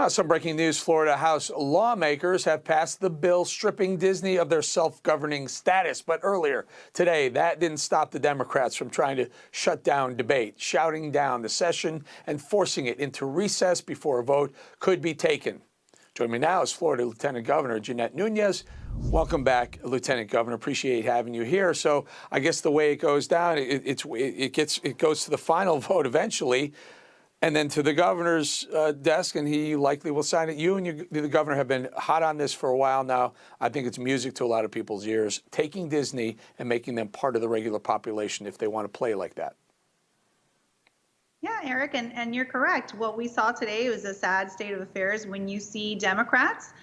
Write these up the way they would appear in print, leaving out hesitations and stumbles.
Some breaking news. Florida House lawmakers have passed the bill stripping Disney of their self-governing status. But earlier today, that didn't stop the Democrats from trying to shut down debate, shouting down the session and forcing it into recess before a vote could be taken. Joining me now is Florida Lieutenant Governor Jeanette Nunez. Welcome back, Lieutenant Governor. Appreciate having you here. So I guess the way it goes down, it goes to the final vote eventually, and then to the governor's desk, and he likely will sign it. You and the governor have been hot on this for a while now. I think it's music to a lot of people's ears, taking Disney and making them part of the regular population if they want to play like that. Yeah, Eric, and you're correct. What we saw today was a sad state of affairs when you see Democrats.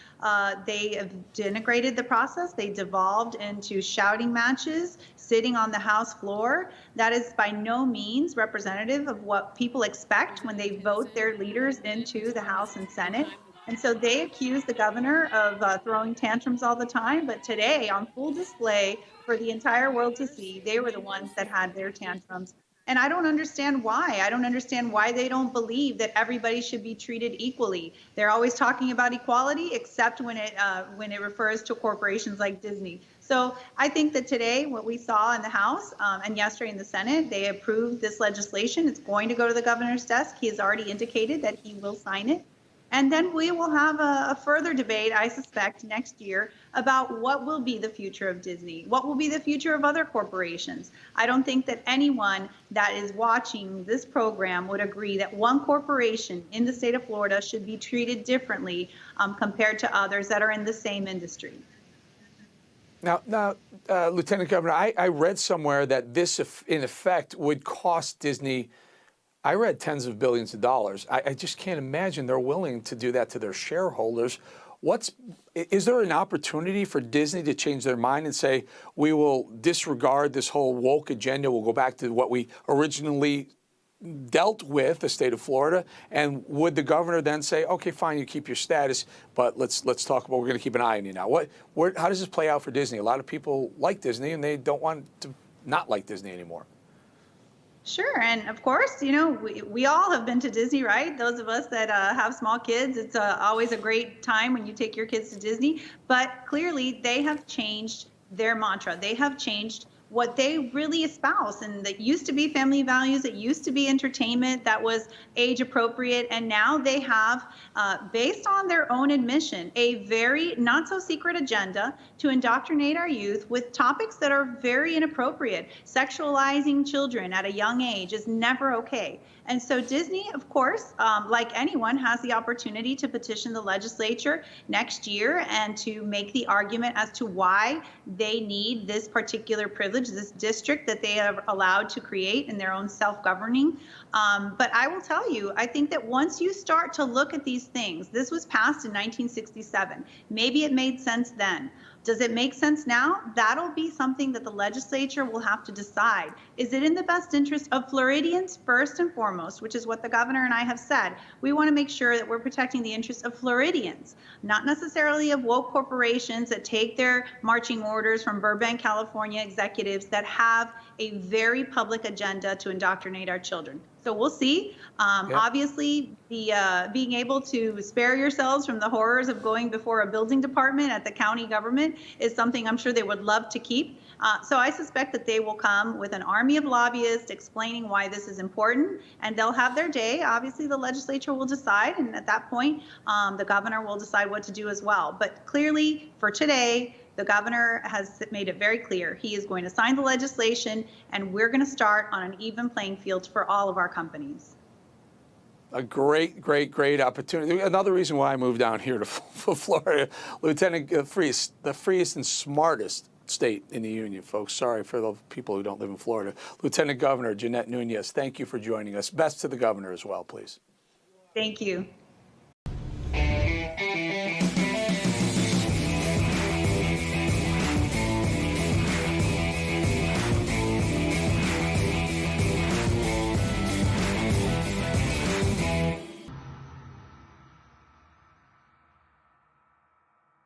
They have denigrated the process. They devolved into shouting matches, sitting on the House floor. That is by no means representative of what people expect when they vote their leaders into the House and Senate. And so they accuse the governor of throwing tantrums all the time. But today, on full display for the entire world to see, they were the ones that had their tantrums. And I don't understand why. I don't understand why they don't believe that everybody should be treated equally. They're always talking about equality, except when it refers to corporations like Disney. So I think that today, what we saw in the House and yesterday in the Senate, they approved this legislation. It's going to go to the governor's desk. He has already indicated that he will sign it. And then we will have a further debate, I suspect, next year about what will be the future of Disney, what will be the future of other corporations. I don't think that anyone that is watching this program would agree that one corporation in the state of Florida should be treated differently compared to others that are in the same industry. Now, Lieutenant Governor, I read somewhere that this, in effect, would cost Disney, I read tens of billions of dollars. I just can't imagine they're willing to do that to their shareholders. Is there an opportunity for Disney to change their mind and say, we will disregard this whole woke agenda, we'll go back to what we originally dealt with, the state of Florida, and would the governor then say, okay, fine, you keep your status, but let's talk about, we're going to keep an eye on you now. How does this play out for Disney? A lot of people like Disney, and they don't want to not like Disney anymore. Sure, and of course, you know, we all have been to Disney, right? Those of us that have small kids, it's always a great time when you take your kids to Disney. But clearly, they have changed their mantra. They have changed what they really espouse, and that used to be family values, it used to be entertainment that was age appropriate, and now they have, based on their own admission, a very not so secret agenda to indoctrinate our youth with topics that are very inappropriate. Sexualizing children at a young age is never okay. And so Disney, of course, like anyone, has the opportunity to petition the legislature next year and to make the argument as to why they need this particular privilege, this district that they are allowed to create in their own self-governing. But I will tell you, I think that once you start to look at these things, this was passed in 1967. Maybe it made sense then. Does it make sense now? That'll be something that the legislature will have to decide. Is it in the best interest of Floridians first and foremost, which is what the governor and I have said? We want to make sure that we're protecting the interests of Floridians, not necessarily of woke corporations that take their marching orders from Burbank, California executives that have a very public agenda to indoctrinate our children. So we'll see. Obviously, being able to spare yourselves from the horrors of going before a building department at the county government is something I'm sure they would love to keep. So I suspect that they will come with an army of lobbyists explaining why this is important, and they'll have their day. Obviously, the legislature will decide, and at that point, the governor will decide what to do as well. But clearly, for today, the governor has made it very clear he is going to sign the legislation, and we're going to start on an even playing field for all of our companies. A great opportunity. Another reason why I moved down here to Florida, Lieutenant, the freest and smartest state in the union, folks. Sorry for the people who don't live in Florida. Lieutenant Governor Jeanette Nunez, thank you for joining us. Best to the governor as well, please. Thank you.